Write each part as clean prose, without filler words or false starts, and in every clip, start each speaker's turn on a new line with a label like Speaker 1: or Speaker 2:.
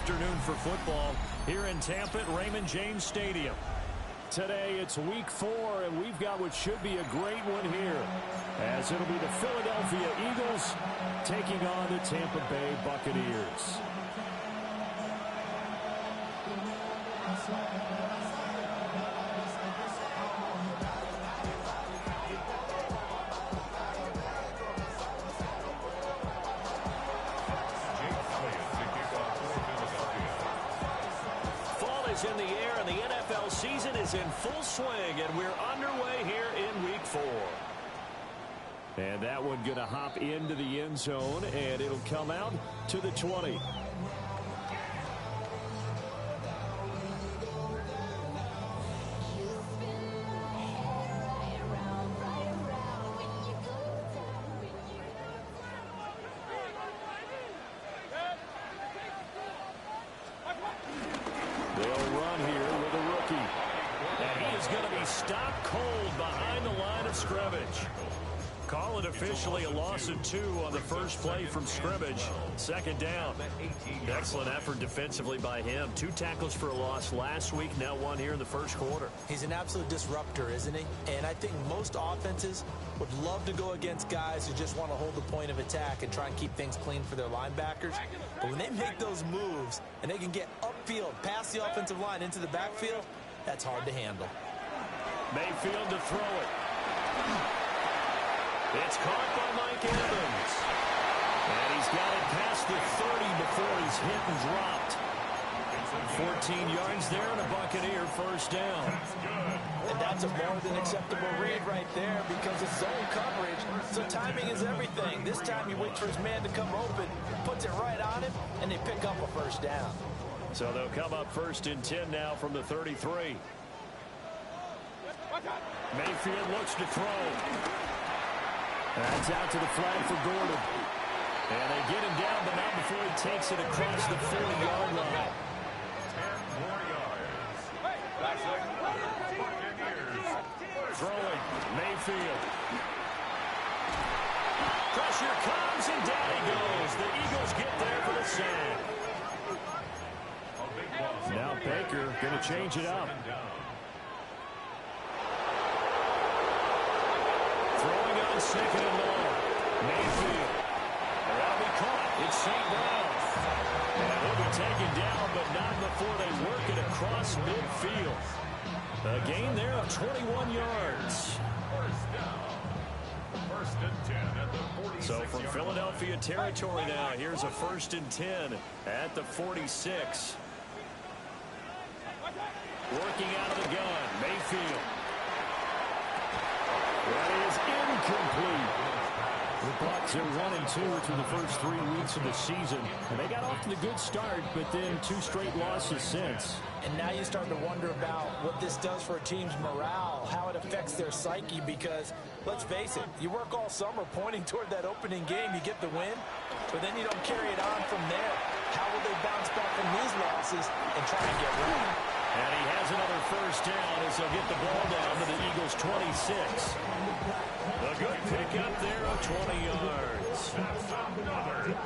Speaker 1: afternoon for football here in Tampa at Raymond James Stadium. Today it's week 4, and we've got what should be a great one here, as it'll be the Philadelphia Eagles taking on the Tampa Bay Buccaneers. In the air, and the NFL season is in full swing, and we're underway here in week 4. And that one going to hop into the end zone, and it'll come out to the 20. Call it officially a loss of 2 on the first play from scrimmage. Second down. Excellent effort defensively by him. 2 tackles for a loss last week, now 1 here in the first quarter.
Speaker 2: He's an absolute disruptor, isn't he? And I think most offenses would love to go against guys who just want to hold the point of attack and try and keep things clean for their linebackers. But when they make those moves and they can get upfield, past the offensive line into the backfield, that's hard to handle.
Speaker 1: Mayfield to throw it. It's caught by Mike Evans. And he's got it past the 30 before he's hit and dropped. 14 yards there and a Buccaneer first down.
Speaker 2: And that's a more than acceptable read right there because it's zone coverage, so timing is everything. This time he waits for his man to come open, puts it right on him, and they pick up a first down.
Speaker 1: So they'll come up first and 10 now from the 33. Mayfield looks to throw. That's out to the flag for Gordon. And they get him down, but not before he takes it across the 40-yard line.
Speaker 3: 10 more yards. That's it.
Speaker 1: Throwing, Mayfield. Pressure comes, and down he goes. The Eagles get there for the sack. Now Baker going to change it up. Throwing on second and long. Mayfield. That'll be caught. It's St. Brown. And he'll be taken down, but not before they work it across midfield. A gain there of 21 yards.
Speaker 3: First and 10 at the 46.
Speaker 1: So from Philadelphia territory now, here's a first and 10 at the 46. Working out of the gun, Mayfield. That is incomplete. The Bucs are 1-2 through the first 3 weeks of the season. And they got off to the good start, but then 2 straight losses since.
Speaker 2: And now you start to wonder about what this does for a team's morale, how it affects their psyche, because, let's face it, you work all summer pointing toward that opening game, you get the win, but then you don't carry it on from there. How will they bounce back from these losses and try and get ready?
Speaker 1: And he has another first down as they'll get the ball down to the Eagles' 26. A good pick up there of 20 yards.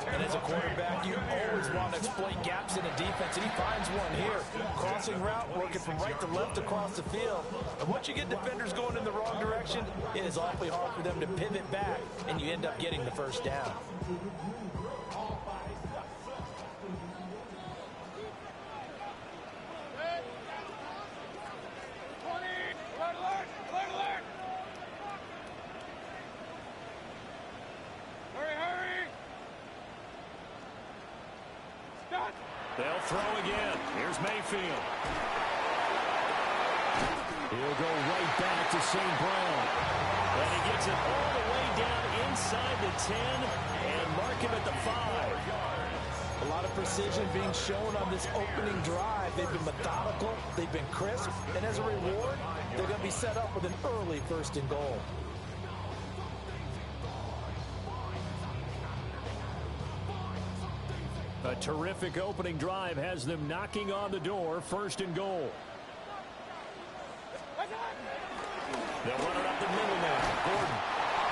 Speaker 2: And as a quarterback, you always want to exploit gaps in a defense, and he finds one here. Crossing route, working from right to left across the field. And once you get defenders going in the wrong direction, it is awfully hard for them to pivot back, and you end up getting the first down.
Speaker 1: They'll throw again. Here's Mayfield. He'll go right back to St. Brown. And he gets it all the way down inside the 10 and mark him at the 5.
Speaker 2: A lot of precision being shown on this opening drive. They've been methodical. They've been crisp. And as a reward, they're going to be set up with an early first and goal.
Speaker 1: A terrific opening drive has them knocking on the door, first and goal. They'll run it up the middle now. Gordon.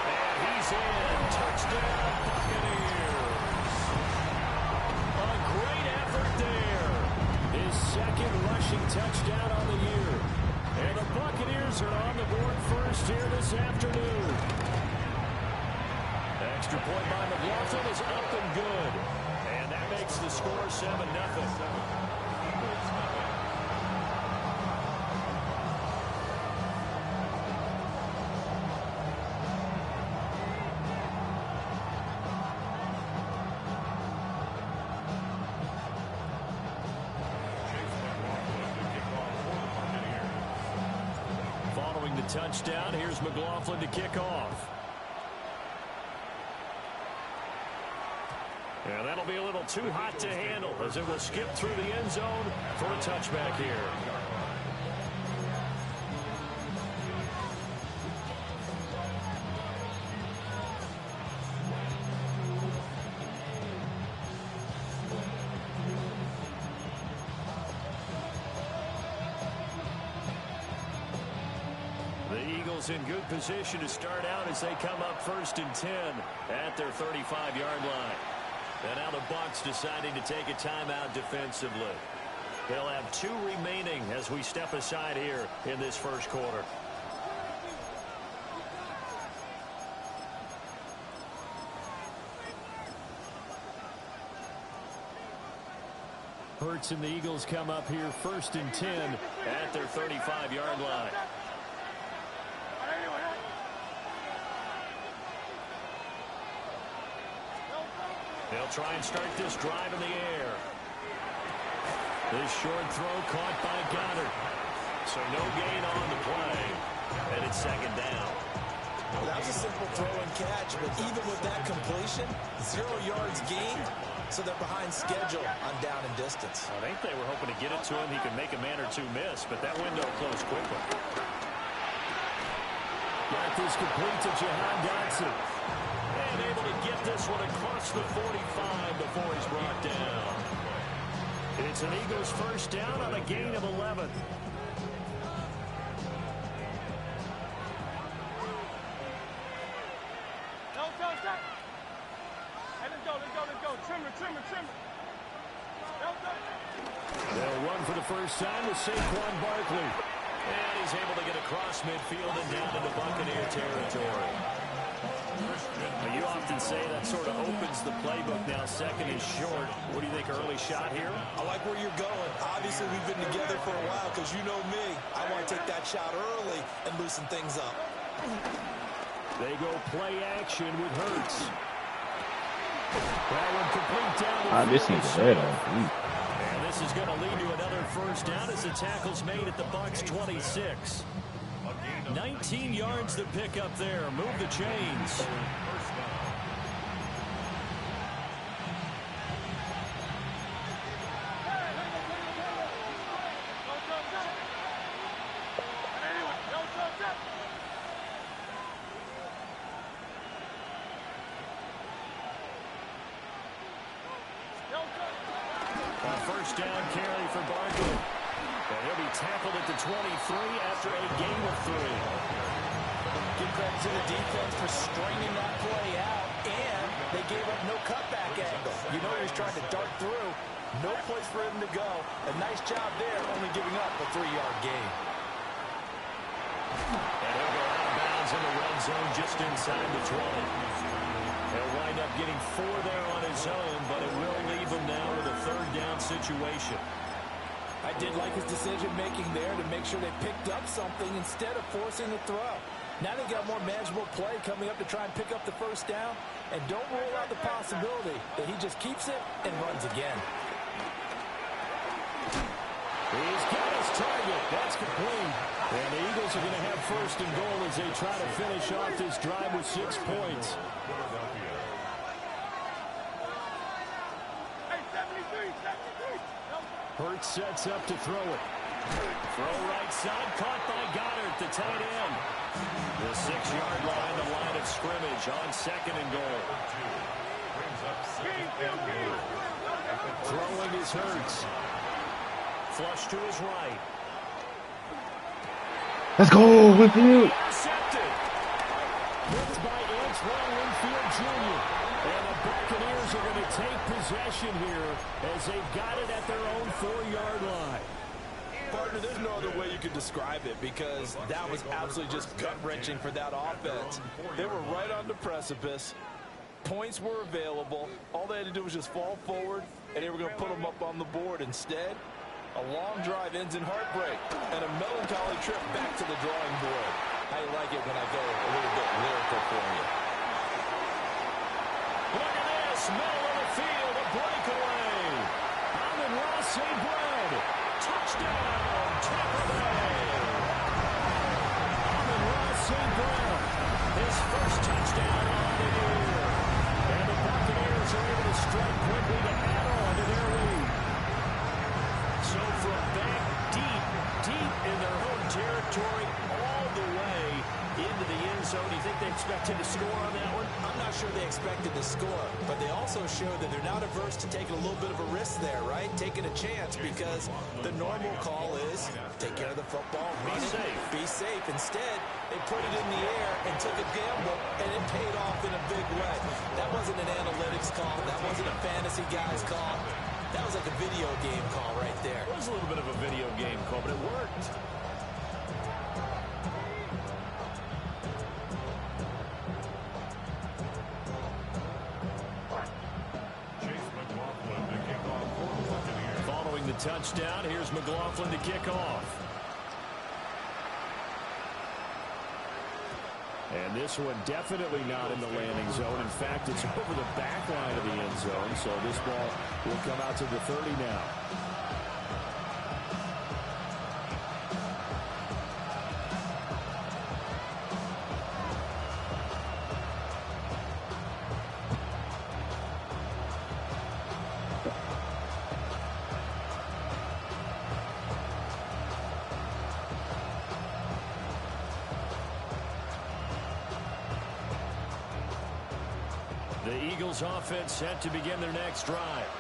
Speaker 1: And he's in. Touchdown, Buccaneers. A great effort there rushing touchdown on the year. And the Buccaneers are on the board first here this afternoon. Extra point by McLaughlin is up and good. And that makes the score 7-0. Following the touchdown, here's McLaughlin to kick off. And that'll be a little too hot to handle as it will skip through the end zone for a touchback here. The Eagles in good position to start out as they come up 1st and 10 at their 35-yard line. And now the Bucs deciding to take a timeout defensively. They'll have 2 remaining as we step aside here in this first quarter. Hurts and the Eagles come up here 1st and 10 at their 35-yard line. They'll try and start this drive in the air. This short throw caught by Goddard. So no gain on the play. And it's 2nd down.
Speaker 2: Well, that was a simple throw and catch, but even with that completion, 0 yards gained, so they're behind schedule on down and distance.
Speaker 1: I think they were hoping to get it to him. He could make a man or 2 miss, but that window closed quickly. Got this complete to Jahan Dotson. And able to get this one across the 45 before he's brought down. It's an Eagles first down on a gain of 11.
Speaker 4: Let's go. Trimmer.
Speaker 1: They'll run for the first time with Saquon Barkley. And he's able to get across midfield and down into Buccaneer territory. You often say that sort of opens the playbook now. 2nd and short. What do you think, early shot here?
Speaker 2: I like where you're going. Obviously, we've been together for a while because you know me. I want to take that shot early and loosen things up.
Speaker 1: They go play action with Hurts. That one complete down.
Speaker 5: This needs a red on.
Speaker 1: And this is going to lead to another first down as the tackle's made at the Bucs 26. 19 yards to pick up there. Move the chains. First down carry for Barkley. And he'll be tackled at the 23 after a gain of 3.
Speaker 2: Give credit to the defense for stringing that play out, and they gave up no cutback angle. You know he was trying to dart through. No place for him to go. A nice job there, only giving up a 3-yard gain.
Speaker 1: And he'll go out of bounds in the red zone just inside the 20. He'll wind up getting 4 there on his own, but it will leave him now with a 3rd down situation.
Speaker 2: I did like his decision-making there to make sure they picked up something instead of forcing the throw. Now they got more manageable play coming up to try and pick up the first down, and don't rule out the possibility that he just keeps it and runs again.
Speaker 1: He's got his target. That's complete. And the Eagles are going to have 1st and goal as they try to finish off this drive with 6 points. Hurts sets up to throw it. Throw right side, caught by Goddard, the tight end. The 6-yard line, the line of scrimmage on 2nd and goal. Throwing is Hurts. Flush to his right.
Speaker 5: Let's go with you.
Speaker 1: Intercepted. Hits by Antoine Winfield Jr. And the Buccaneers are going to take possession here as they've got it at their own 4-yard line.
Speaker 2: Partner, there's no other way you could describe it because that was absolutely just gut-wrenching for that offense. They were right on the precipice. Points were available. All they had to do was just fall forward, and they were going to put them up on the board. Instead, a long drive ends in heartbreak and a melancholy trip back to the drawing board. How you like it when I go a little bit lyrical for you?
Speaker 1: Look at this, middle of the field, a breakaway. Amon-Ra St. Brown, touchdown, Tampa Bay. Amon-Ra St. Brown, his first touchdown on the year. And the Buccaneers are able to strike quickly to add on to their lead. So from back deep in their home territory, all the way into the end zone, do you think they expected to score on that one?
Speaker 2: I'm not sure they expected to score, but they also showed that they're not averse to taking a little bit of a risk there, right? Taking a chance, because the normal call is take care of the football, run it, be safe. Instead, they put it in the air and took a gamble, and it paid off in a big way. That wasn't an analytics call. That wasn't a fantasy guy's call. That was like a video game call right there.
Speaker 1: It was a little bit of a video game call, but it worked. Following the touchdown, here's McLaughlin to kick off. And this one definitely not in the landing zone. In fact, it's over the back line of the end zone. So this ball will come out to the 30 now. The Eagles offense set to begin their next drive.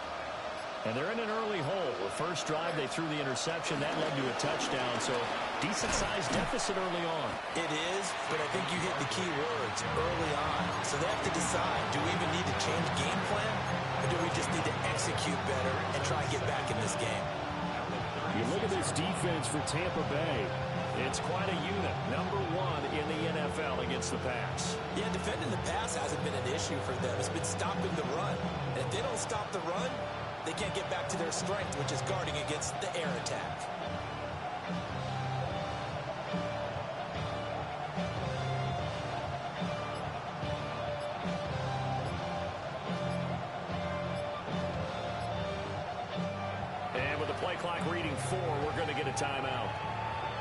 Speaker 1: And they're in an early hole. The first drive, they threw the interception. That led to a touchdown. So decent-sized deficit early on.
Speaker 2: It is, but I think you hit the key words early on. So they have to decide, do we even need to change game plan? Or do we just need to execute better and try and get back in this game?
Speaker 1: You look at this defense for Tampa Bay. It's quite a unit. Number one in the NFL against the pass.
Speaker 2: Yeah, defending the pass hasn't been an issue for them. It's been stopping the run. And if they don't stop the run, they can't get back to their strength, which is guarding against the air attack.
Speaker 1: And with the play clock reading 4, we're going to get a timeout.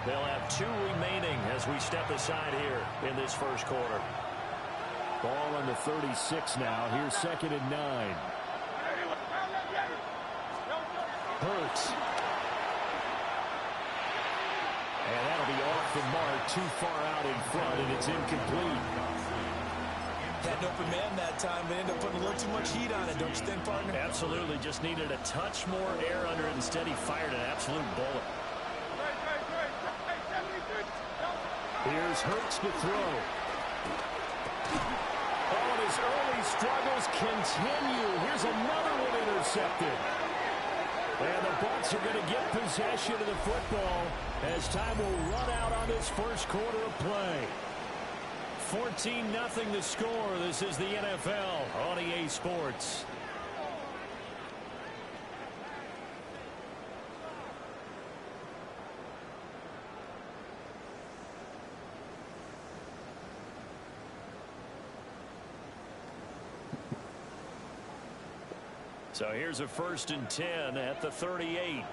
Speaker 1: They'll have 2 remaining as we step aside here in this first quarter. Ball on the 36 now. Here's 2nd and 9. Hurts. And that'll be off the mark, too far out in front, and it's incomplete.
Speaker 2: Had an open man that time, but ended up putting a little too much heat on it, don't you think, partner?
Speaker 1: Absolutely. Just needed a touch more air under it. Instead, he fired an absolute bullet. Here's Hurts to throw. Oh, and his early struggles continue. Here's another one intercepted. And the Bucs are going to get possession of the football as time will run out on this first quarter of play. 14-0 the score. This is the NFL on EA Sports. So here's a 1st and 10 at the 38.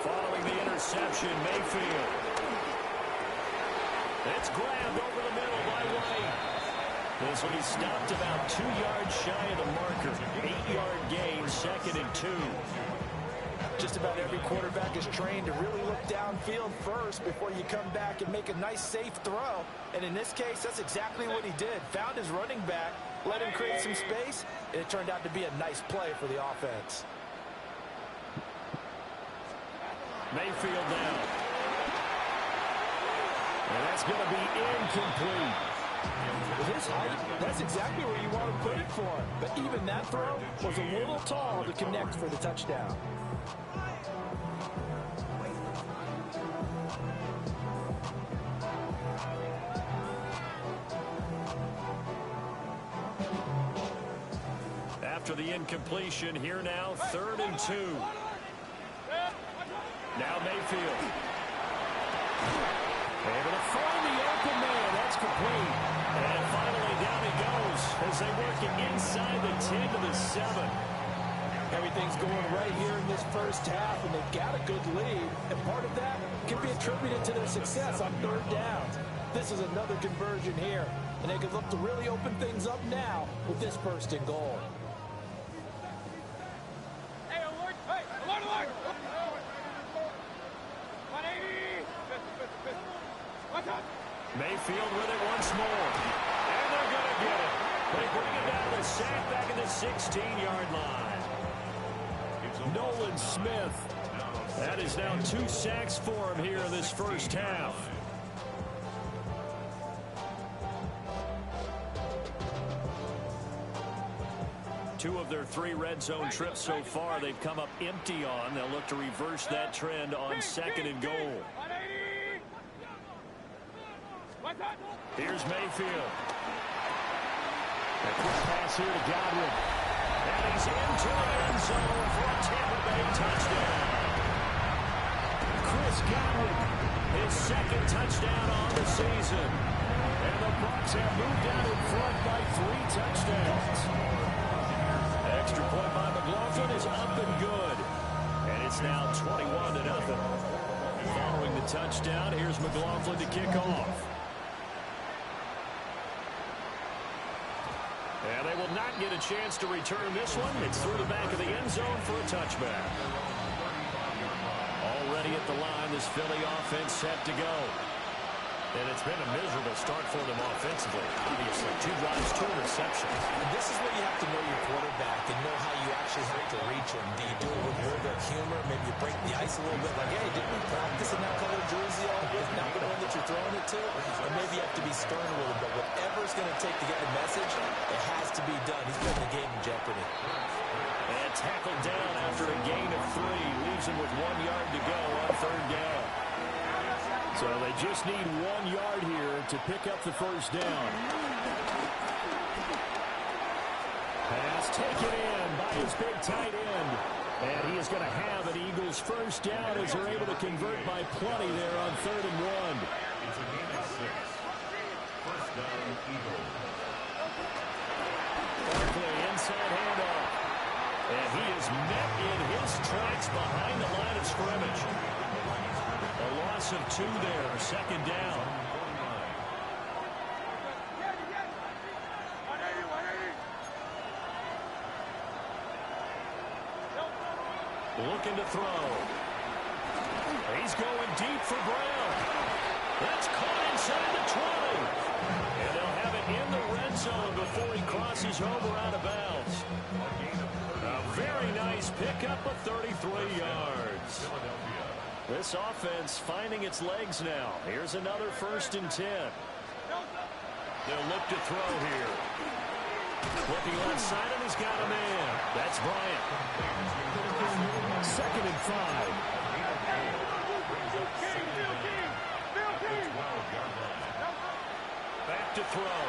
Speaker 1: Following the interception, Mayfield. It's grabbed over the middle by White. This one he stopped about 2 yards shy of the marker. 8-yard gain, 2nd and 2.
Speaker 2: Just about every quarterback is trained to really look downfield first before you come back and make a nice, safe throw. And in this case, that's exactly what he did. Found his running back, let him create some space, and it turned out to be a nice play for the offense.
Speaker 1: Mayfield down. And that's going to be incomplete.
Speaker 2: With his height, that's exactly where you want to put it. good for him. But even that throw was a little tall to connect for the touchdown.
Speaker 1: After the incompletion, here now, 3rd and 2. Now Mayfield. Able to find the open man. That's complete. And finally down he goes as they work it inside the 10 to the 7.
Speaker 2: Everything's going right here in this first half, and they've got a good lead. And part of that can be attributed to their success on 3rd down. This is another conversion here, and they can look to really open things up now with this 1st and goal.
Speaker 1: Mayfield with it once more. And they're going to get it. They bring it down to the sack back at the 16-yard line. Nolan Smith. That is now 2 sacks for him here in this first half. Two of their 3 red zone trips so far they've come up empty on. They'll look to reverse that trend on 2nd and goal. Here's Mayfield. A quick pass here to Godwin. And he's into the end zone for a Tampa Bay touchdown. Chris Godwin, his 2nd touchdown on the season. And the Bucs have moved out in front by 3 touchdowns. Extra point by McLaughlin is up and good. And it's now 21-0. Following the touchdown, here's McLaughlin to kick off. And they will not get a chance to return this one. It's through the back of the end zone for a touchback. Already at the line, this Philly offense set to go. And it's been a miserable start for them offensively. Obviously, 2 drives, 2 receptions.
Speaker 2: And this is where you have to know your quarterback and know how you actually have to reach him. Do you do it with a little bit of humor? Maybe you break the ice a little bit like, hey, didn't we practice in that color jersey all week? Not the one that you're throwing it to? Or maybe you have to be stern a little bit. Whatever it's going to take to get the message, it has to be done. He's putting the game in jeopardy.
Speaker 1: And tackled down after a gain of 3. Leaves him with 1 yard to go on 3rd down. So they just need 1 yard here to pick up the first down. Pass taken in by his big tight end. And he is going to have an Eagles first down as they're able to convert by plenty there on 3rd and 1.
Speaker 3: It's a gain of 6. First down, Eagles.
Speaker 1: Barkley inside handoff. And he is met in his tracks behind the line of scrimmage. A loss of 2 there, 2nd down. Looking to throw. He's going deep for Brown. That's caught inside the 20. And they'll have it in the red zone before he crosses over out of bounds. A very nice pickup of 33 yards. This offense finding its legs now. Here's another 1st and 10. They'll look to throw here. Looking onside, and he's got a man. That's Bryant. 2nd and 5. Back to throw.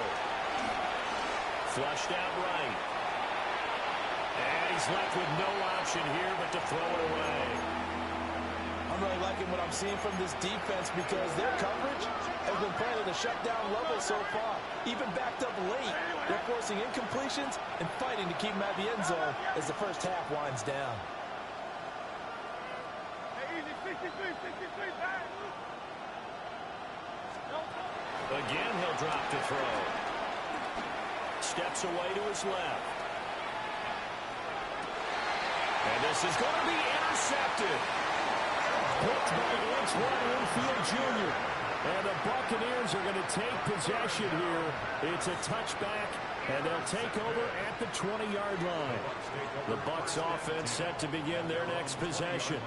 Speaker 1: Flushed out right. And he's left with no option here but to throw it away.
Speaker 2: I'm really liking what I'm seeing from this defense because their coverage has been playing at a shutdown level so far. Even backed up late, they're forcing incompletions and fighting to keep them at the end zone as the first half winds down.
Speaker 1: Again, he'll drop to throw. Steps away to his left. And this is going to be intercepted. Picked by Antoine Winfield Jr. And the Buccaneers are going to take possession here. It's a touchback, and they'll take over at the 20-yard line. The Bucs offense set to begin their next possession.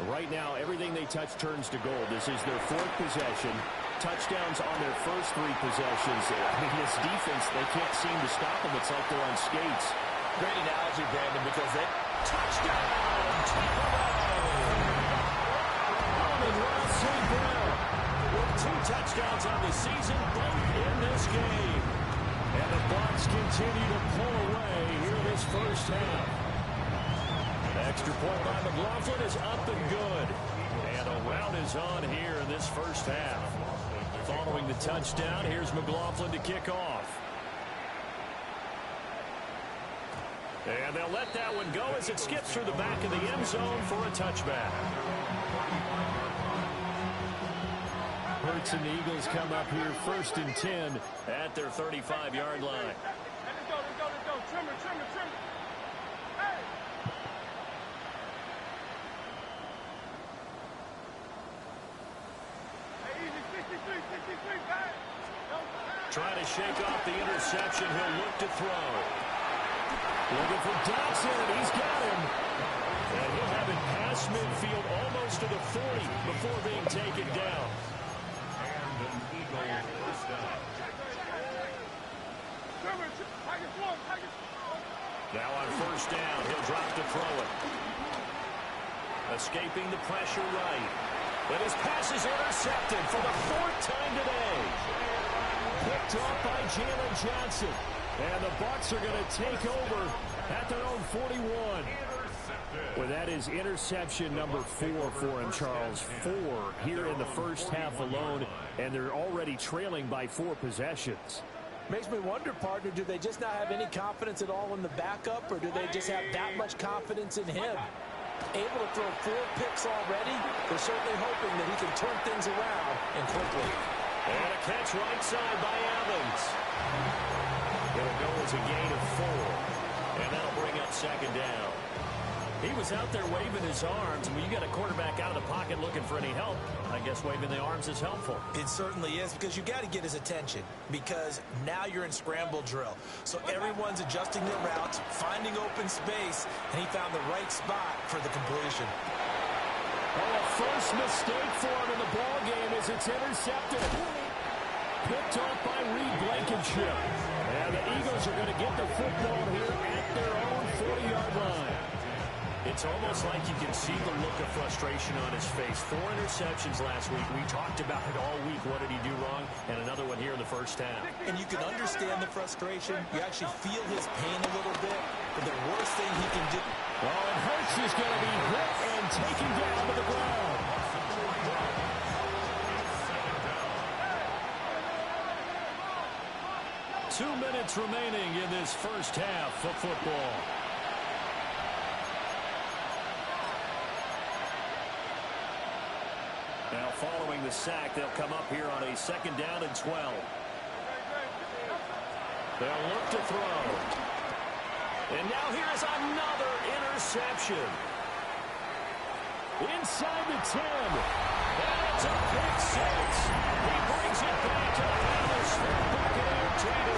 Speaker 1: Right now, everything they touch turns to gold. This is their 4th possession. touchdowns on their first 3 possessions. I mean, this defense, they can't seem to stop them. It's like they're on skates.
Speaker 2: Great analogy, Brandon, because they... Touchdown!
Speaker 1: Ross St. Brown with 2 touchdowns on the season, both in this game. And the Bucs continue to pull away here in this first half. Extra point by McLaughlin is up and good. And a round is on here in this first half. Following the touchdown, here's McLaughlin to kick off. And they'll let that one go as it skips through the back of the end zone for a touchback. Hurts and the Eagles come up here 1st and 10 at their 35-yard line.
Speaker 4: Let's go. Trimmer. Hey! Hey, easy, 63, guys.
Speaker 1: Trying to shake off the interception. He'll look to throw. Looking for Dodson. He's got him. And he'll have it past midfield almost to the 40 before being taken down. Now on 1st down, he'll drop to throw it. Escaping the pressure right. But his pass is intercepted for the 4th time today. Picked off by Jalen Johnson. And the Bucs are going to take over at their own 41. Well, that is interception number 4 for him, Charles. 4 here in the first half alone, and they're already trailing by 4 possessions.
Speaker 2: Makes me wonder, partner, do they just not have any confidence at all in the backup, or do they just have that much confidence in him? Able to throw 4 picks already, they're certainly hoping that he can turn things around and quickly.
Speaker 1: And a catch right side by Evans. It'll go as a gain of 4, and that'll bring up 2nd down. He was out there waving his arms. When you got a quarterback out of the pocket looking for any help, I guess waving the arms is helpful.
Speaker 2: It certainly is, because you got to get his attention, because now you're in scramble drill. So everyone's adjusting their routes, finding open space, and he found the right spot for the completion.
Speaker 1: Oh, a first mistake for him in the ball game as it's intercepted. Picked off by Reed Blankenship. And the Eagles are going to get the football here at their own 40-yard line. It's almost like you can see the look of frustration on his face. 4 interceptions last week. We talked about it all week. What did he do wrong? And another one here in the first half.
Speaker 2: And you can understand the frustration. You actually feel his pain a little bit. But the worst thing he can do...
Speaker 1: Oh, and Hurts is going to be hit and taken down to the ground. Two minutes remaining in this first half of football. Now following the sack, they'll come up here on a 2nd down and 12. They'll look to throw. And now here's another interception. Inside the 10. And it's a pick 6. He brings it back to the house. Buccaneer TV.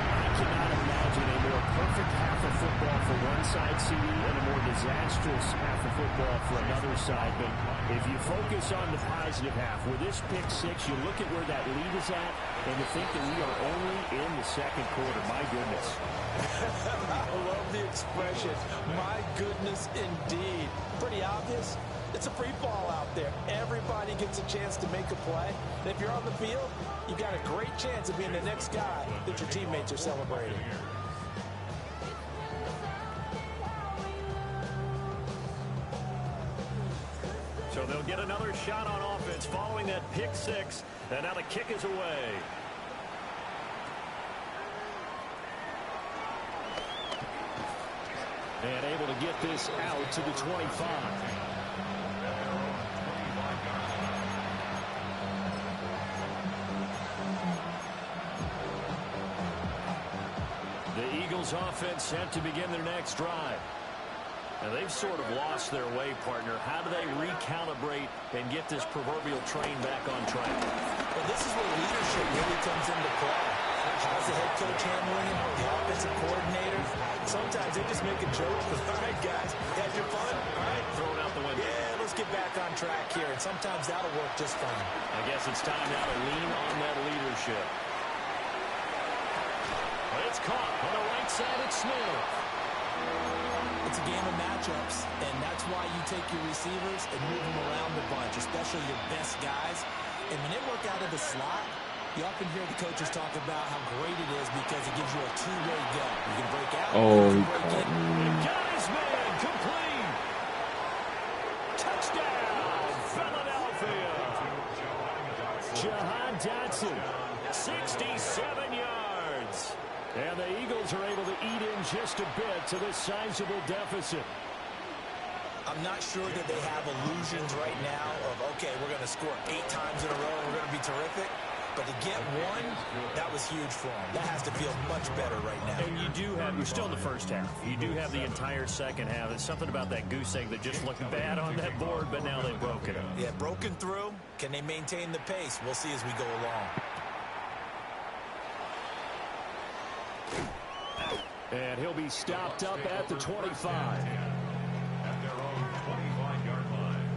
Speaker 1: I cannot imagine a more perfect half of football for one side, CD, and a more disastrous half of football for another side. But if you focus on the positive half, with this pick 6, you look at where that lead is at, and to think that we are only in the 2nd quarter. My goodness.
Speaker 2: I love the expression, my goodness indeed. Pretty obvious. It's a free fall out there. Everybody gets a chance to make a play. And if you're on the field, you've got a great chance of being the next guy that your teammates are celebrating.
Speaker 1: So they'll get another shot on offense following that pick 6. And now the kick is away. And able to get this out to the 25. The Eagles offense set to begin their next drive. And they've sort of lost their way, partner. How do they recalibrate and get this proverbial train back on track?
Speaker 2: Well, this is where leadership really comes into play. How's the head coach handling it? The offensive coordinator? Sometimes they just make a joke. All right, guys, you had your fun? All right,
Speaker 1: throw it out the window.
Speaker 2: Yeah, let's get back on track here, and sometimes that'll work just fine.
Speaker 1: I guess it's time now to lean on that leadership. It's caught on the right side. It's Smith.
Speaker 2: It's a game of matchups, and that's why you take your receivers and move them around the bunch, especially your best guys. And when they work out of the slot, you often hear the coaches talk about how great it is because it gives you a two-way go. You can break out.
Speaker 5: Oh,
Speaker 2: you
Speaker 5: he
Speaker 2: can break
Speaker 5: caught
Speaker 2: in.
Speaker 5: me.
Speaker 1: Got his man. Complete. Touchdown, Philadelphia. Jahan Dotson, 67 yards. And the Eagles are able to eat in just a bit to this sizable deficit.
Speaker 2: I'm not sure that they have illusions right now of, okay, we're going to score 8 times in a row and we're going to be terrific. But to get one, that was huge for them. That has to feel much better right now.
Speaker 1: And you do have, you're still in the first half. You do have the entire second half. There's something about that goose egg that just looked bad on that board, but now they've broken it.
Speaker 2: Yeah, broken through. Can they maintain the pace? We'll see as we go along.
Speaker 1: And he'll be stopped up at the 25.
Speaker 3: At their own 25-yard line.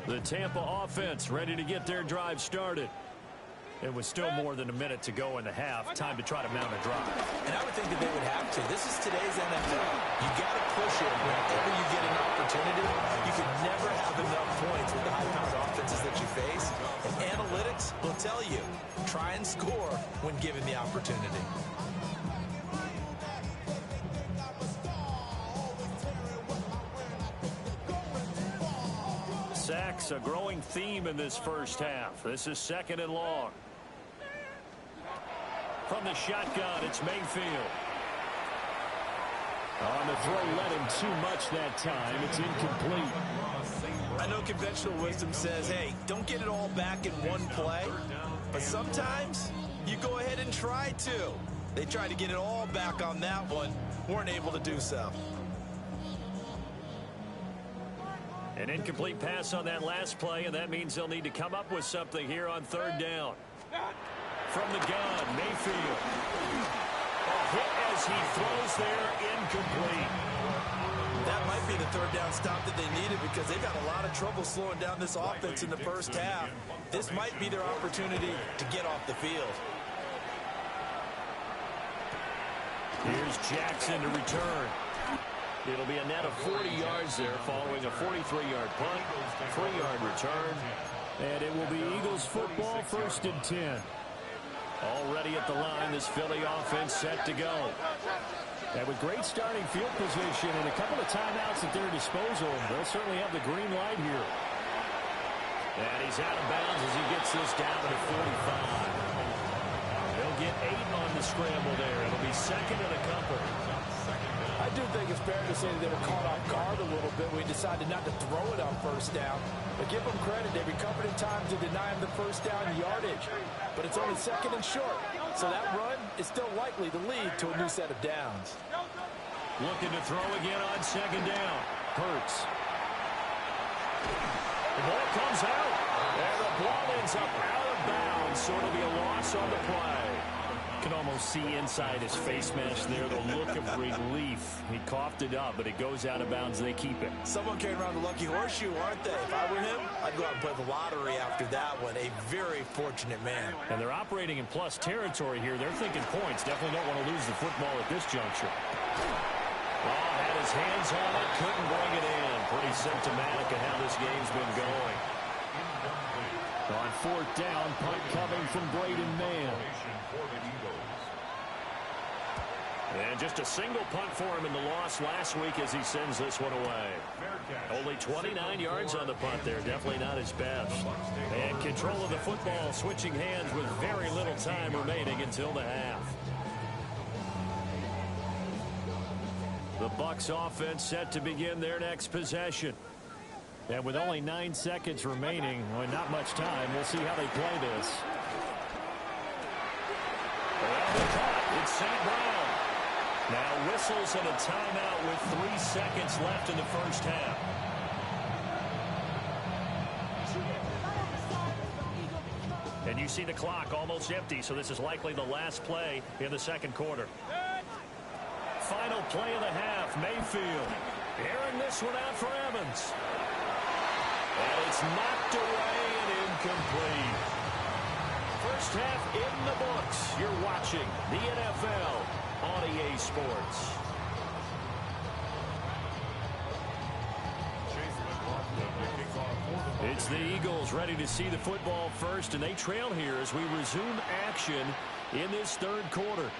Speaker 1: The Tampa offense ready to get their drive started. It was still more than a minute to go in the half. Time to try to mount a drive.
Speaker 2: And I would think that they would have to. This is today's NFL. You got to push it whenever you get an opportunity. You can never have enough points with the high-powered offenses that you face. And analytics will tell you, try and score when given the opportunity.
Speaker 1: Sacks, a growing theme in this first half. This is 2nd and long. From the shotgun, it's Mayfield. On the throw, led him too much that time. It's incomplete.
Speaker 2: I know conventional wisdom says, hey, don't get it all back in one play. But sometimes you go ahead and try to. They tried to get it all back on that one. Weren't able to do so.
Speaker 1: An incomplete pass on that last play, and that means they'll need to come up with something here on 3rd down. From the gun, Mayfield. A hit as he throws there, incomplete.
Speaker 2: That might be the 3rd down stop that they needed because they've got a lot of trouble slowing down this offense in the first half. This might be their opportunity to get off the field.
Speaker 1: Here's Jackson to return. It'll be a net of 40 yards there following a 43-yard punt, 3-yard return. And it will be Eagles football, 1st and 10. Already at the line, this Philly offense set to go. And with great starting field position and a couple of timeouts at their disposal, they'll certainly have the green light here. And he's out of bounds as he gets this down to 45. They'll get 8 on the scramble there. It'll be 2nd and a couple.
Speaker 2: I do think it's fair to say that they were caught off guard a little bit when we decided not to throw it on 1st down. But give them credit. They recovered in time to deny him the 1st down yardage. But it's only 2nd and short. So that run is still likely to lead to a new set of downs.
Speaker 1: Looking to throw again on 2nd down. Hurts. The ball comes out. And the ball ends up out of bounds. So it'll be a loss on the play. Can almost see inside his face mask there the look of relief. He coughed it up, but it goes out of bounds. They keep it.
Speaker 2: Someone carrying around the lucky horseshoe, aren't they? If I were him, I'd go out and play the lottery after that one. A very fortunate man.
Speaker 1: And they're operating in plus territory here. They're thinking points. Definitely don't want to lose the football at this juncture. Oh, had his hands on it, couldn't bring it in. Pretty symptomatic of how this game's been going. On 4th down, punt coming from Braden Mann. And just a single punt for him in the loss last week as he sends this one away. Only 29 yards on the punt there. Definitely not his best. And control of the football, switching hands with very little time remaining until the half. The Bucs offense set to begin their next possession. And with only 9 seconds remaining, well, not much time, we'll see how they play this. It's St. Brown. Now whistles and a timeout with 3 seconds left in the first half. And You see the clock almost empty, so this is likely the last play in the second quarter. Final play of the half, Mayfield. Airing this one out for Evans. And it's knocked away and incomplete. First half in the books. You're watching the NFL on EA Sports. It's the Eagles ready to see the football first, and they trail here as we resume action in this third quarter.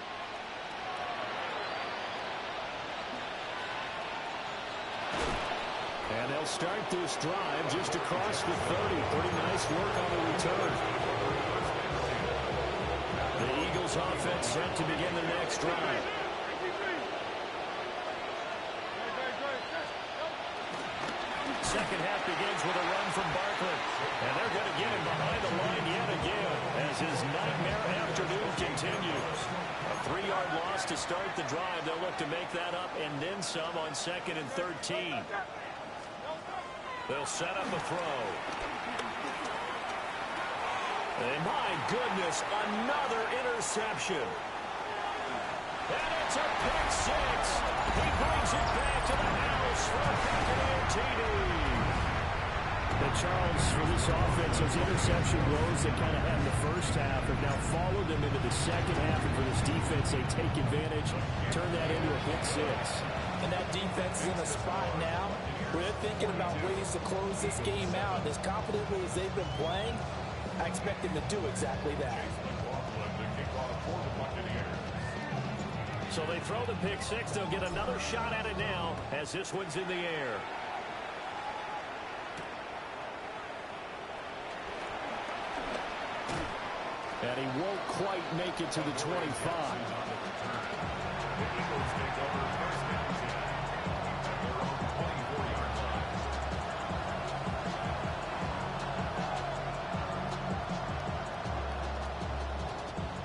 Speaker 1: And they'll start this drive just across the 30. Pretty nice work on the return. The Eagles offense set to begin their next drive. Second half begins with a run from Barkley. And they're going to get him behind the line yet again as his nightmare afternoon continues. A 3-yard loss to start the drive. They'll look to make that up and then some on 2nd and 13. They'll set up a throw. And my goodness, another interception. And it's a pick six. He brings it back to the house for a Buccaneer TD. And Charles, for this offense, those interception woes that kind of had in the first half have now followed them into the second half. And for this defense, they take advantage, turn that into a pick six.
Speaker 2: And that defense is in a spot now where they're thinking about ways to close this game out. And as confidently as they've been playing, I expect them to do exactly that.
Speaker 1: So they throw the pick six. They'll get another shot at it now as this one's in the air. And he won't quite make it to the 25.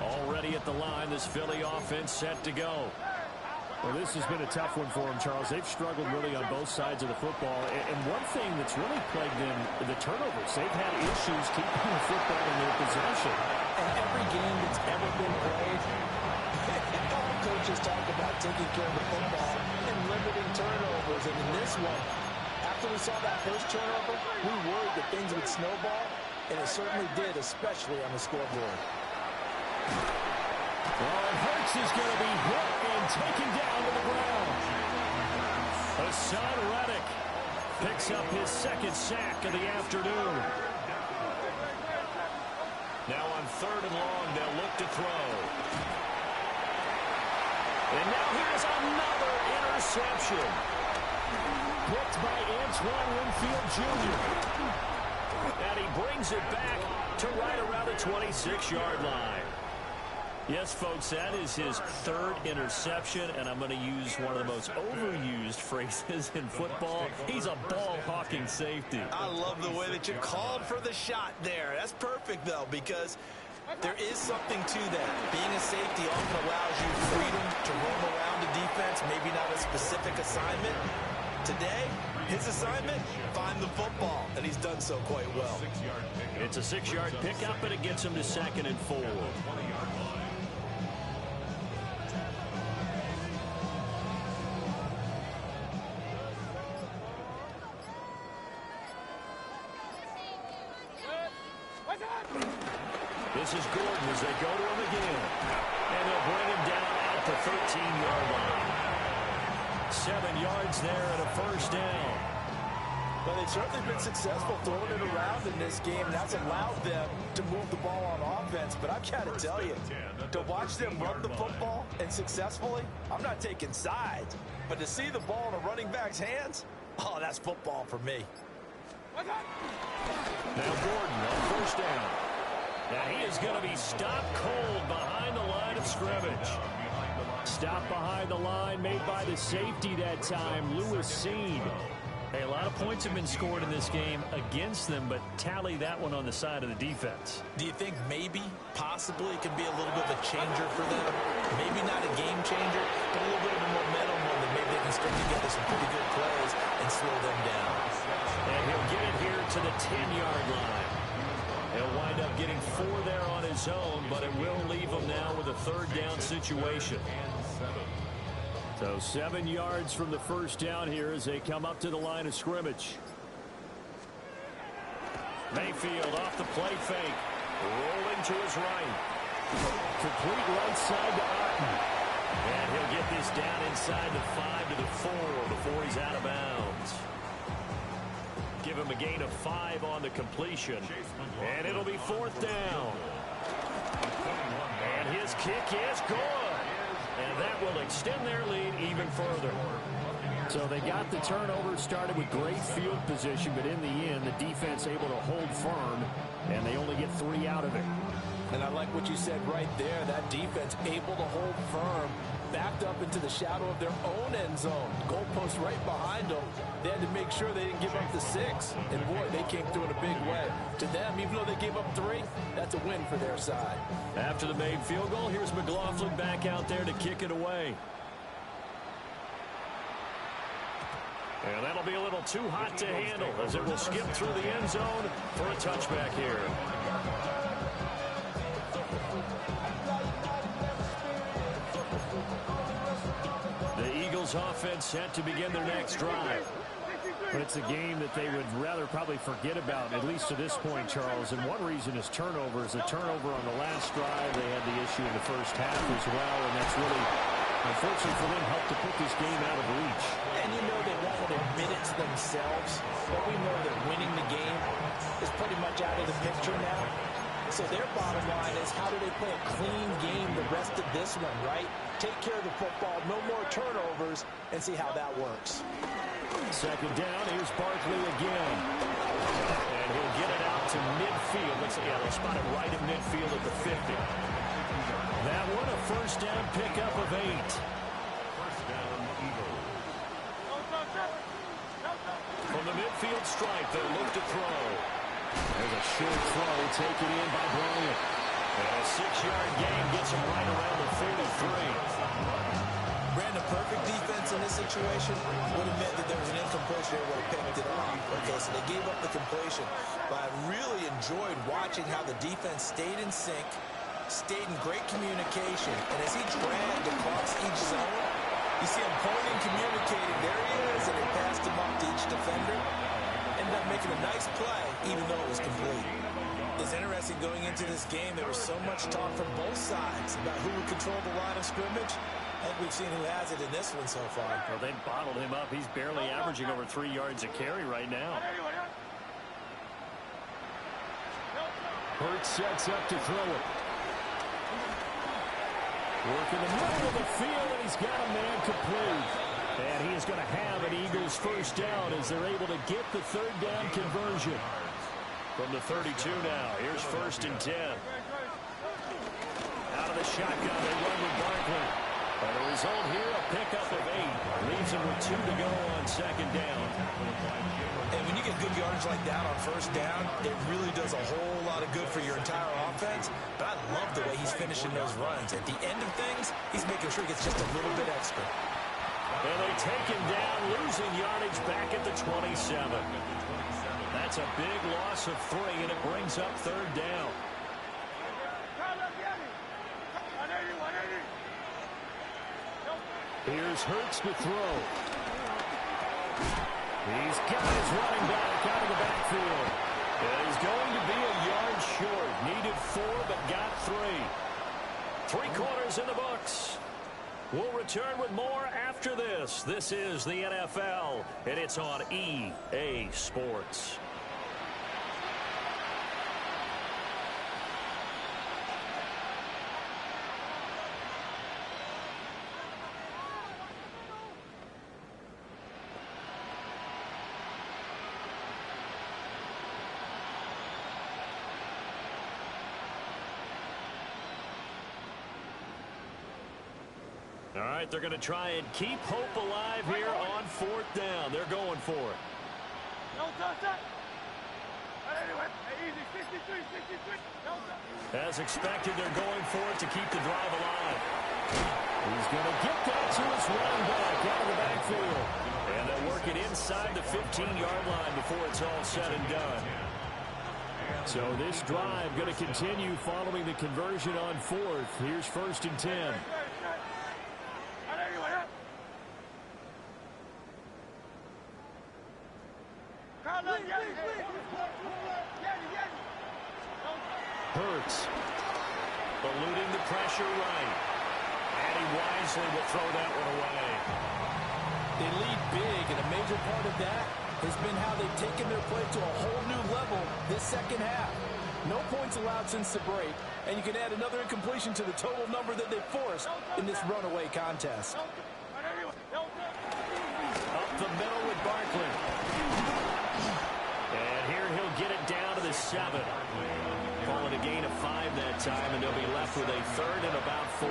Speaker 1: Already at the line, this Philly offense set to go. Well, this has been a tough one for them, Charles. They've struggled really on both sides of the football. And one thing that's really plagued them, the turnovers. They've had issues keeping the football in their possession.
Speaker 2: And every game that's ever been played, all coaches talk about taking care of the football and limiting turnovers. And in this one, after we saw that first turnover, we worried that things would snowball, and it certainly did, especially on the scoreboard.
Speaker 1: Well, and Hurts is going to be hit and taken down to the ground. Hassan Reddick picks up his second sack of the afternoon. Now on 3rd and long, they'll look to throw. And now here's another interception. Picked by Antoine Winfield Jr. And he brings it back to right around the 26-yard line. Yes, folks, that is his 3rd interception, and I'm going to use one of the most overused phrases in football. He's a ball-hawking safety.
Speaker 2: I love the way that you called for the shot there. That's perfect, though, because there is something to that. Being a safety often allows you freedom to roam around the defense, maybe not a specific assignment. Today, his assignment, find the football, and he's done so quite well.
Speaker 1: It's a 6-yard pickup, and it gets him to 2nd and 4. This is Gordon as they go to him again. And they'll bring him down at the 13-yard line. 7 yards there and a first down.
Speaker 2: Well, they've certainly been successful throwing it around in this game, and that's allowed them to move the ball on offense. But I've got to tell you, to watch them run the football and successfully, I'm not taking sides. But to see the ball in a running back's hands, oh, that's football for me.
Speaker 1: Now Gordon on first down. Now he is going to be stopped cold behind the line of scrimmage. Stopped behind the line made by the safety that time, Lewis Seed. Hey, a lot of points have been scored in this game against them, but tally that one on the side of the defense.
Speaker 2: Do you think maybe, possibly, it could be a little bit of a changer for them? Maybe not a game changer, but a little bit of a momentum one that maybe they can string together some pretty good plays and slow them down.
Speaker 1: And he'll get it here to the 10-yard line. And He'll wind up getting 4 there on his own, but it will leave him now with a third down situation. So 7 yards from the first down here as they come up to the line of scrimmage. Mayfield off the play fake. Rolling to his right. Complete right side to Otten. And he'll get this down inside the 5 to the 4 before he's out of bounds. Give him a gain of 5 on the completion. And it'll be 4th down. And his kick is good. And that will extend their lead even further.
Speaker 6: So they got the turnover, started with great field position, but in the end, the defense able to hold firm, and they only get 3 out of it.
Speaker 2: And I like what you said right there. That defense able to hold firm, backed up into the shadow of their own end zone. Goalpost right behind them. They had to make sure they didn't give up the 6. And, boy, they came through in a big way. To them, even though they gave up 3, that's a win for their side.
Speaker 1: After the made field goal, here's McLaughlin back out there to kick it away. And that'll be a little too hot to handle as it will skip through the end zone for a touchback here. The Eagles offense set to begin their next drive.
Speaker 6: But it's a game that they would rather probably forget about, at least to this point, Charles. And one reason is turnovers. The turnover on the last drive, they had the issue in the first half as well, and that's really, unfortunately for them, helped to put this game out of reach.
Speaker 2: And you know they won't admit it to themselves, but we know that winning the game is pretty much out of the picture now. So their bottom line is, how do they play a clean game the rest of this one, right? Take care of the football, no more turnovers, and see how that works.
Speaker 1: Second down, here's Barkley again. And he'll get it out to midfield. They'll spot it right at midfield at the 50. That one, a first down pickup of 8.
Speaker 3: First down, Eagles.
Speaker 1: From the midfield stripe, they'll look to throw. There's a short throw taken in by Bryant. And a 6-yard gain gets him right around the 43.
Speaker 2: Brandon, perfect defense in this situation would have meant that there was an incompletion. They would have picked it off. Okay, so they gave up the completion. But I really enjoyed watching how the defense stayed in sync, stayed in great communication. And as he dragged across each zone, you see him pointing, communicating. There he is, and they passed him off to each defender. Ended up making a nice play, even though it was complete. It's interesting going into this game. There was so much talk from both sides about who would control the line of scrimmage. I think we've seen who has it in this one so far.
Speaker 6: Well, they bottled him up. He's barely averaging over 3 yards a carry right now.
Speaker 1: Hurts sets up to throw it. Working the middle of the field, and he's got a man complete. And he is going to have an Eagles first down as they're able to get the third down conversion. From the 32 now, here's 1st and 10. Out of the shotgun, they run with Barkley. And the result here, a pickup of 8. Leaves him with 2 to go on second down.
Speaker 2: And when you get good yards like that on first down, it really does a whole lot of good for your entire offense. But I love the way he's finishing those runs. At the end of things, he's making sure he gets just a little bit extra.
Speaker 1: And they take him down, losing yardage back at the 27. That's a big loss of 3, and it brings up third down. Here's Hurts to throw. He's got his running back out of the backfield. And he's going to be a yard short. Needed 4, but got 3. 3 quarters in the books. We'll return with more after this. This is the NFL, and it's on EA Sports. All right, they're going to try and keep hope alive here on 4th down. They're going for it. As expected, they're going for it to keep the drive alive. He's going to get that to his running back out of the backfield. And they'll work it inside the 15-yard line before it's all said and done.
Speaker 6: So this drive going to continue following the conversion on fourth. Here's 1st and 10. Hurts eluding the pressure right. And he wisely will throw that one away.
Speaker 2: They lead big, and a major part of that has been how they've taken their play to a whole new level this second half. No points allowed since the break, and you can add another incompletion to the total number that they forced in this runaway contest.
Speaker 6: Up the middle with Barkley. And here he'll get it down to the 7. Calling a gain of 5 that time, and they'll be left with a 3rd and about 4.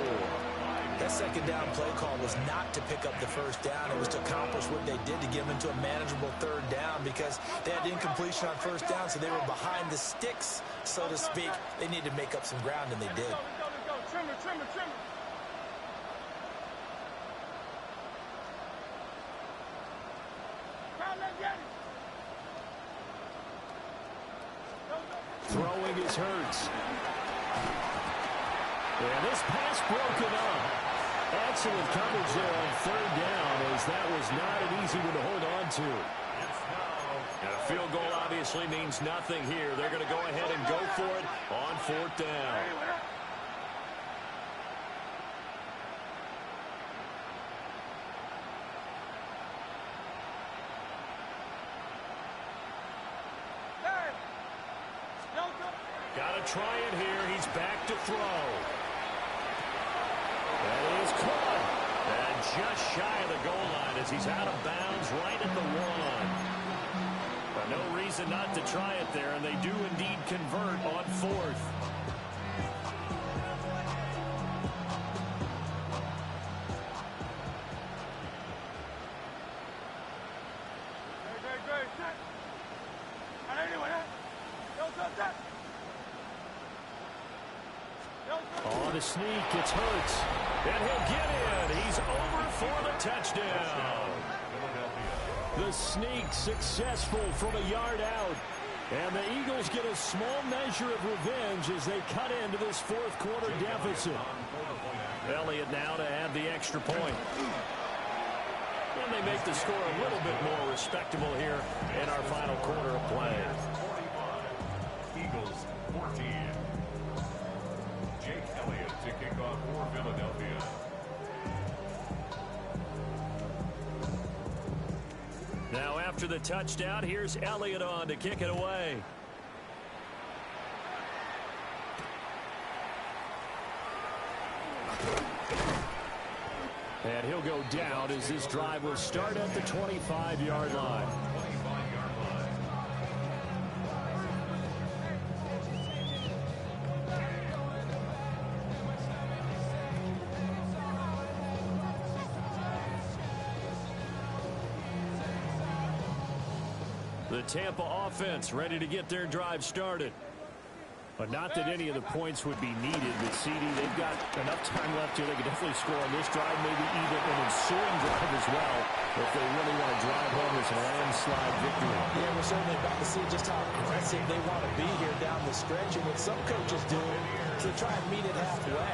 Speaker 2: That second down play call was not to pick up the first down. It was to accomplish what they did to get them into a manageable 3rd down because they had incompletion on first down, so they were behind the sticks, so to speak. They needed to make up some ground, and they did.
Speaker 4: Trimmer.
Speaker 6: Throwing is Hurts. And this pass broken up. Excellent coverage there on 3rd down, as that was not an easy one to hold on to. And a field goal obviously means nothing here. They're going to go ahead and go for it on 4th down. Got to try it here. He's back to throw. That is caught. And just shy of the goal line as he's out of bounds right at the 1. But no reason not to try it there, and they do indeed convert on 4th. On the sneak, it's Hurts. And he'll get in. He's over for the touchdown. The sneak successful from a yard out. And the Eagles get a small measure of revenge as they cut into this 4th quarter deficit. Elliott now to add the extra point. And they make the score a little bit more respectable here in our final quarter of play.
Speaker 3: Eagles 14. Jake Elliott to kick off for Philadelphia.
Speaker 6: Now after the touchdown, here's Elliott on to kick it away. And he'll go down as this drive will start at the 25-yard line. The Tampa offense ready to get their drive started. But not that any of the points would be needed. But CD, they've got enough time left here. They can definitely score on this drive, maybe even an ensuing drive as well, if they really want to drive home this landslide victory.
Speaker 2: Yeah, we're certainly about to see just how aggressive they want to be here down the stretch. And what some coaches do is they try and meet it halfway,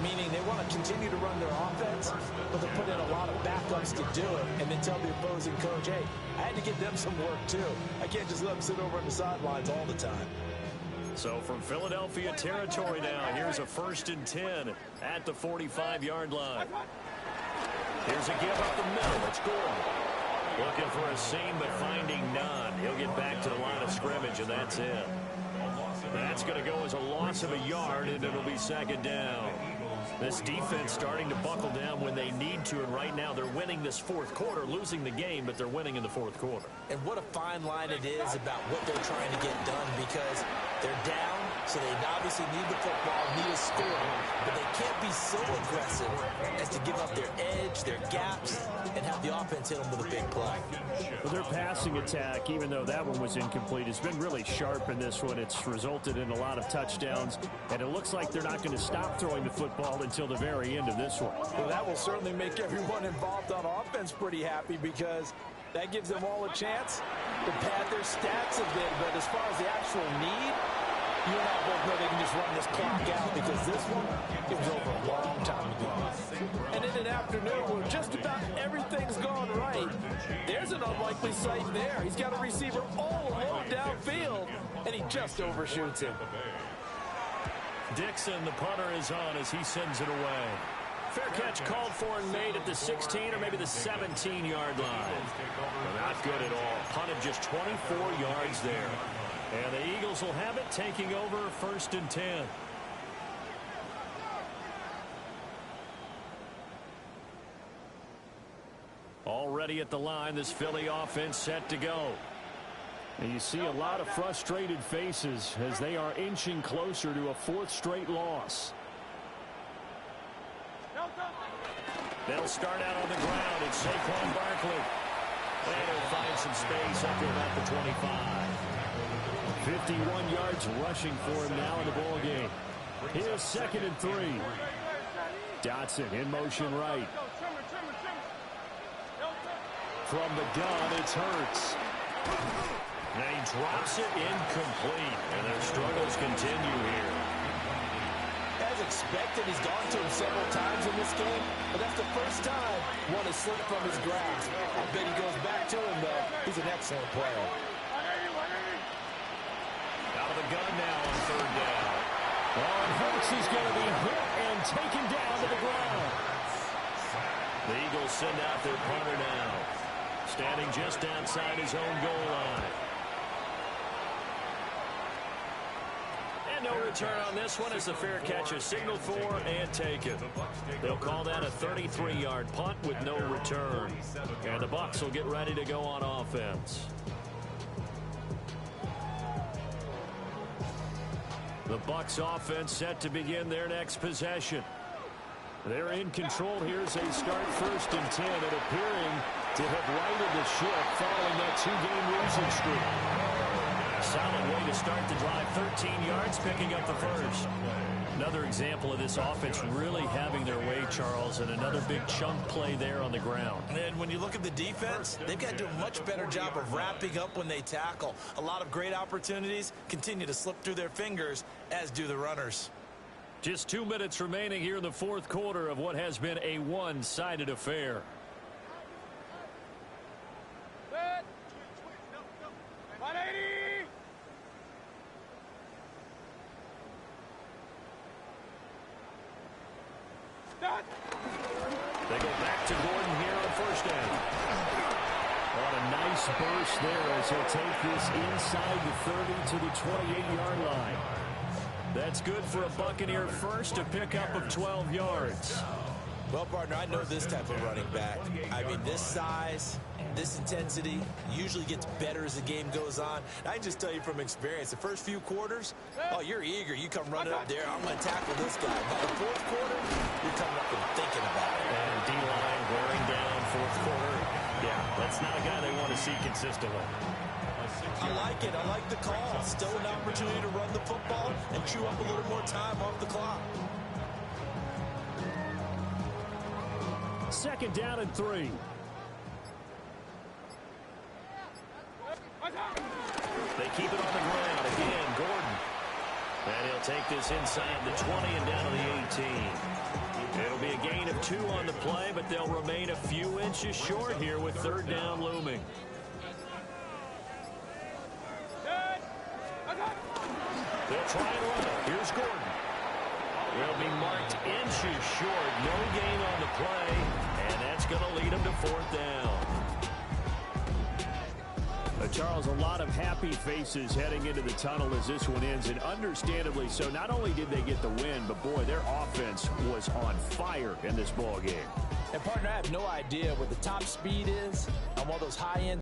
Speaker 2: meaning they want to continue to run their offense, but they put in a lot of backups to do it, and then tell the opposing coach, hey, I had to get them some work too. I can't just let them sit over on the sidelines all the time.
Speaker 6: So from Philadelphia territory now, here's a 1st and 10 at the 45-yard line. Here's a give up the middle. It's Gordon. Looking for a seam, but finding none. He'll get back to the line of scrimmage, and that's it. That's going to go as a loss of a yard, and it'll be 2nd down. This defense starting to buckle down when they need to, and right now they're winning this 4th quarter, losing the game, but they're winning in the 4th quarter.
Speaker 2: And what a fine line it is about what they're trying to get done, because they're down, so they obviously need the football, need a score, but they can't be so aggressive as to give up their edge, their gaps, and have the offense hit them with a big play.
Speaker 6: Well, their passing attack, even though that one was incomplete, has been really sharp in this one. It's resulted in a lot of touchdowns, and it looks like they're not going to stop throwing the football until the very end of this one.
Speaker 2: Well, that will certainly make everyone involved on offense pretty happy, because That gives them all a chance to pad their stats a bit. But as far as the actual need, you and I both know they can just run this clock out because this one, it was over a long time ago. And in an afternoon where just about everything's gone right, there's an unlikely sight there. He's got a receiver all alone downfield, and he just overshoots him.
Speaker 6: Dixon, the punter, is on as he sends it away. Fair catch called for and made at the 16 or maybe the 17-yard line. Not good at all. Punted just 24 yards there. And the Eagles will have it, taking over 1st and 10. Already at the line, this Philly offense set to go. And you see a lot of frustrated faces as they are inching closer to a 4th straight loss. They'll start out on the ground. It's Saquon Barkley. And he'll find some space up to about the 25. 51 yards rushing for him now in the ball game. Here's 2nd and 3. Dotson in motion right. From the gun, it's Hurts. And he drops it incomplete. And their struggles continue here.
Speaker 2: As expected, he's gone to him several times in this game, but that's the first time one has slipped from his grasp. I bet he goes back to him, though. He's an excellent player.
Speaker 6: Out of the gun now on 3rd down. On Hurts, he's going to be hit and taken down to the ground. The Eagles send out their punter now, standing just outside his own goal line. And no return on this one as the fair catch is signaled for and taken. They'll call that a 33-yard punt with no return. And the Bucs will get ready to go on offense. The Bucs offense set to begin their next possession. They're in control here as they start 1st and 10 and appearing to have righted the ship following that 2-game losing streak. Solid way to start the drive, 13 yards, picking up the first. Another example of this offense really having their way, Charles, and another big chunk play there on the ground.
Speaker 2: And when you look at the defense, they've got to do a much better job of wrapping up when they tackle. A lot of great opportunities continue to slip through their fingers, as do the runners.
Speaker 6: Just 2 minutes remaining here in the 4th quarter of what has been a one-sided affair. They go back to Gordon here on 1st down. What a nice burst there as he'll take this inside the 30 to the 28-yard line. That's good for a Buccaneer first, a pickup of 12 yards.
Speaker 2: Well, partner, I know this type of running back. I mean, this size, this intensity usually gets better as the game goes on. I can just tell you from experience, the first few quarters, oh, you're eager. You come running up there, I'm going to tackle this guy. By the 4th quarter, you're coming up and thinking about it.
Speaker 6: And D-line wearing down 4th quarter. Yeah, that's not a guy they want to see consistently.
Speaker 2: I like it. I like the call. Still an opportunity to run the football and chew up a little more time off the clock.
Speaker 6: 2nd down and 3. They keep it on the ground. Again, Gordon. And he'll take this inside the 20 and down to the 18. It'll be a gain of 2 on the play, but they'll remain a few inches short here with 3rd down looming. They'll try and run it. Here's Gordon. Will be marked inches short. No gain on the play, and that's going to lead him to 4th down. Charles, a lot of happy faces heading into the tunnel as this one ends, and understandably so. Not only did they get the win, but, boy, their offense was on fire in this ball game.
Speaker 2: And, partner, I have no idea what the top speed is on one of those high-end